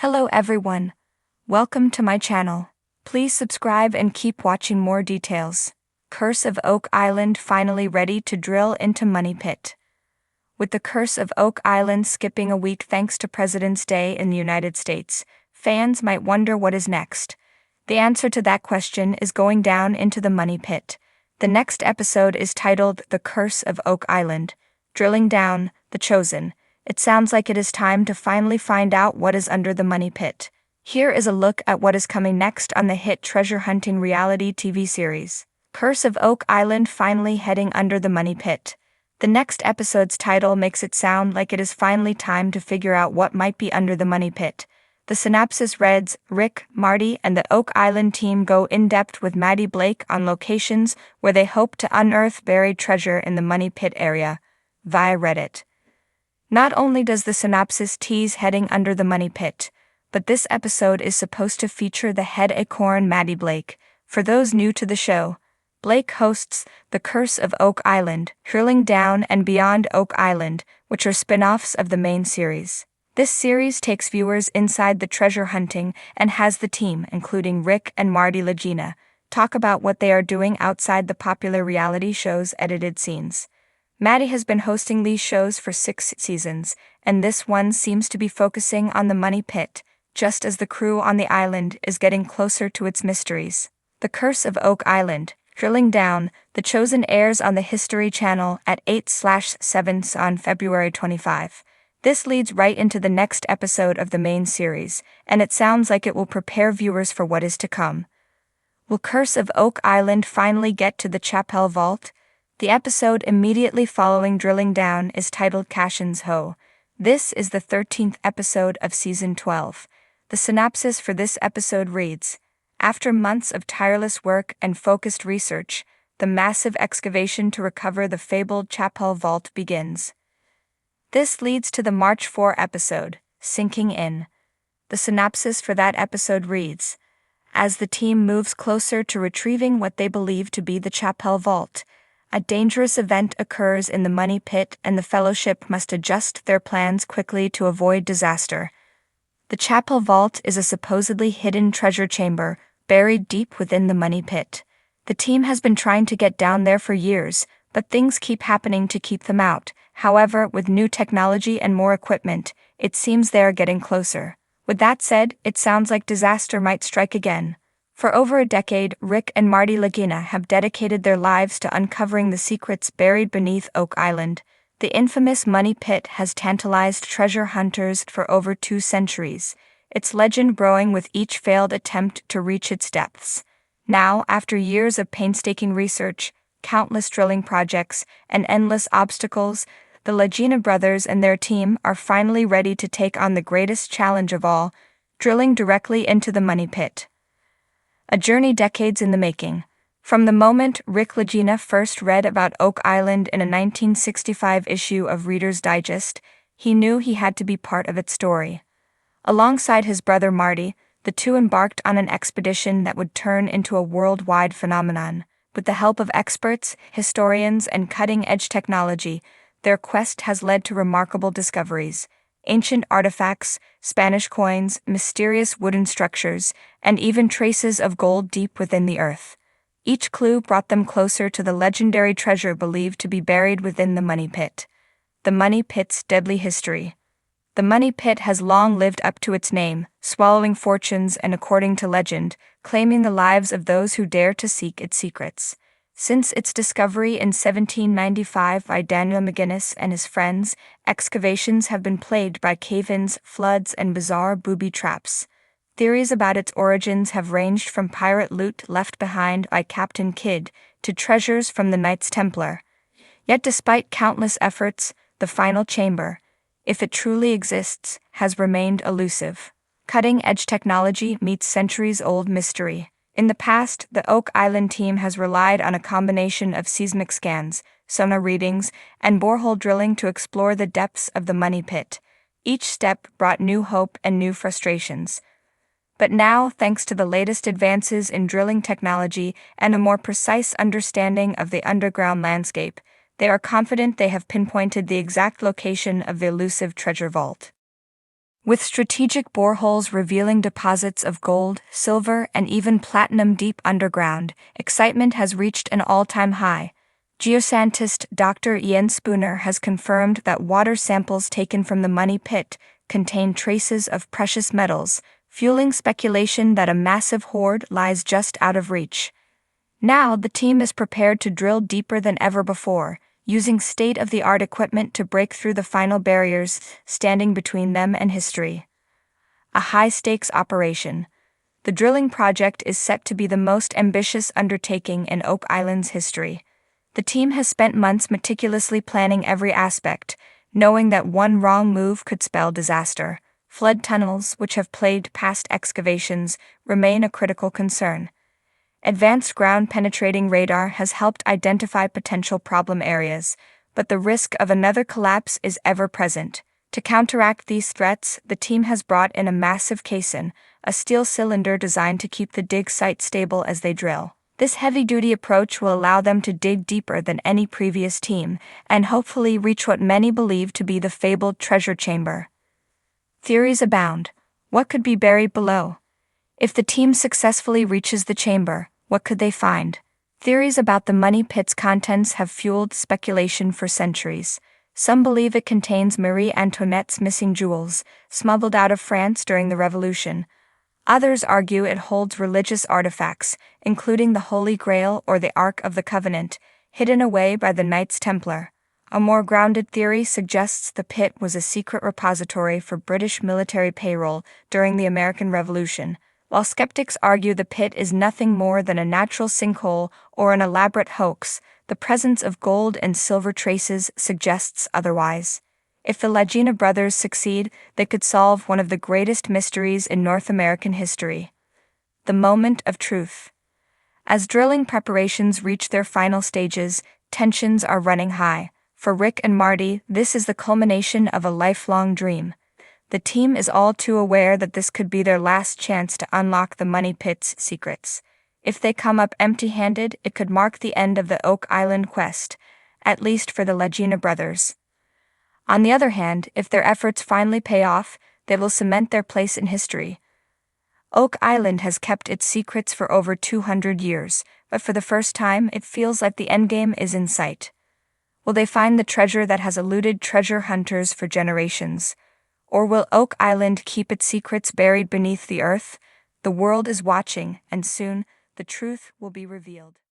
Hello everyone. Welcome to my channel. Please subscribe and keep watching more details. Curse of Oak Island finally ready to drill into Money Pit. With the Curse of Oak Island skipping a week thanks to President's Day in the United States, fans might wonder what is next. The answer to that question is going down into the Money Pit. The next episode is titled The Curse of Oak Island, Drilling Down, The Chosen. It sounds like it is time to finally find out what is under the Money Pit. Here is a look at what is coming next on the hit treasure hunting reality TV series. Curse of Oak Island finally heading under the Money Pit. The next episode's title makes it sound like it is finally time to figure out what might be under the Money Pit. The synopsis reads, Rick, Marty, and the Oak Island team go in-depth with Maddie Blake on locations where they hope to unearth buried treasure in the Money Pit area, via Reddit. Not only does the synopsis tease heading under the Money Pit, but this episode is supposed to feature the head acorn Maddie Blake. For those new to the show, Blake hosts The Curse of Oak Island, Drilling Down and Beyond Oak Island, which are spin-offs of the main series. This series takes viewers inside the treasure hunting and has the team, including Rick and Marty Lagina, talk about what they are doing outside the popular reality show's edited scenes. Maddie has been hosting these shows for 6 seasons, and this one seems to be focusing on the Money Pit, just as the crew on the island is getting closer to its mysteries. The Curse of Oak Island, Drilling Down, The Chosen airs on the History Channel at 8/7 on February 25. This leads right into the next episode of the main series, and it sounds like it will prepare viewers for what is to come. Will Curse of Oak Island finally get to the Chapel Vault? The episode immediately following Drilling Down is titled Cashin's Hoe. This is the 13th episode of Season 12. The synopsis for this episode reads, After months of tireless work and focused research, the massive excavation to recover the fabled Chapel Vault begins. This leads to the March 4 episode, Sinking In. The synopsis for that episode reads, As the team moves closer to retrieving what they believe to be the Chapel Vault, a dangerous event occurs in the Money Pit and the Fellowship must adjust their plans quickly to avoid disaster. The Chapel Vault is a supposedly hidden treasure chamber buried deep within the Money Pit. The team has been trying to get down there for years, but things keep happening to keep them out. However, with new technology and more equipment, it seems they are getting closer. With that said, it sounds like disaster might strike again. For over a decade, Rick and Marty Lagina have dedicated their lives to uncovering the secrets buried beneath Oak Island. The infamous Money Pit has tantalized treasure hunters for over 2 centuries, its legend growing with each failed attempt to reach its depths. Now, after years of painstaking research, countless drilling projects, and endless obstacles, the Lagina brothers and their team are finally ready to take on the greatest challenge of all, drilling directly into the Money Pit. A journey decades in the making. From the moment Rick Lagina first read about Oak Island in a 1965 issue of Reader's Digest, he knew he had to be part of its story. Alongside his brother Marty, the two embarked on an expedition that would turn into a worldwide phenomenon. With the help of experts, historians, and cutting-edge technology, their quest has led to remarkable discoveries. Ancient artifacts, Spanish coins, mysterious wooden structures, and even traces of gold deep within the earth. Each clue brought them closer to the legendary treasure believed to be buried within the Money Pit. The Money Pit's deadly history. The Money Pit has long lived up to its name, swallowing fortunes and, according to legend, claiming the lives of those who dare to seek its secrets. Since its discovery in 1795 by Daniel McGinnis and his friends, excavations have been plagued by cave-ins, floods, and bizarre booby traps. Theories about its origins have ranged from pirate loot left behind by Captain Kidd to treasures from the Knights Templar. Yet despite countless efforts, the final chamber, if it truly exists, has remained elusive. Cutting-edge technology meets centuries-old mystery. In the past, the Oak Island team has relied on a combination of seismic scans, sonar readings, and borehole drilling to explore the depths of the Money Pit. Each step brought new hope and new frustrations. But now, thanks to the latest advances in drilling technology and a more precise understanding of the underground landscape, they are confident they have pinpointed the exact location of the elusive treasure vault. With strategic boreholes revealing deposits of gold, silver, and even platinum deep underground, excitement has reached an all-time high. Geoscientist Dr. Ian Spooner has confirmed that water samples taken from the Money Pit contain traces of precious metals, fueling speculation that a massive hoard lies just out of reach. Now, the team is prepared to drill deeper than ever before, using state-of-the-art equipment to break through the final barriers standing between them and history. A high-stakes operation. The drilling project is set to be the most ambitious undertaking in Oak Island's history. The team has spent months meticulously planning every aspect, knowing that one wrong move could spell disaster. Flood tunnels, which have plagued past excavations, remain a critical concern. Advanced ground-penetrating radar has helped identify potential problem areas, but the risk of another collapse is ever present. To counteract these threats, the team has brought in a massive caisson, a steel cylinder designed to keep the dig site stable as they drill. This heavy-duty approach will allow them to dig deeper than any previous team, and hopefully reach what many believe to be the fabled treasure chamber. Theories abound. What could be buried below? If the team successfully reaches the chamber, what could they find? Theories about the Money Pit's contents have fueled speculation for centuries. Some believe it contains Marie Antoinette's missing jewels, smuggled out of France during the Revolution. Others argue it holds religious artifacts, including the Holy Grail or the Ark of the Covenant, hidden away by the Knights Templar. A more grounded theory suggests the pit was a secret repository for British military payroll during the American Revolution, while skeptics argue the pit is nothing more than a natural sinkhole or an elaborate hoax. The presence of gold and silver traces suggests otherwise. If the Lagina brothers succeed, they could solve one of the greatest mysteries in North American history. The moment of truth. As drilling preparations reach their final stages, tensions are running high. For Rick and Marty, this is the culmination of a lifelong dream. The team is all too aware that this could be their last chance to unlock the Money Pit's secrets. If they come up empty-handed, it could mark the end of the Oak Island quest, at least for the Lagina brothers. On the other hand, if their efforts finally pay off, they will cement their place in history. Oak Island has kept its secrets for over 200 years, but for the first time, it feels like the endgame is in sight. Will they find the treasure that has eluded treasure hunters for generations? Or will Oak Island keep its secrets buried beneath the earth? The world is watching, and soon, the truth will be revealed.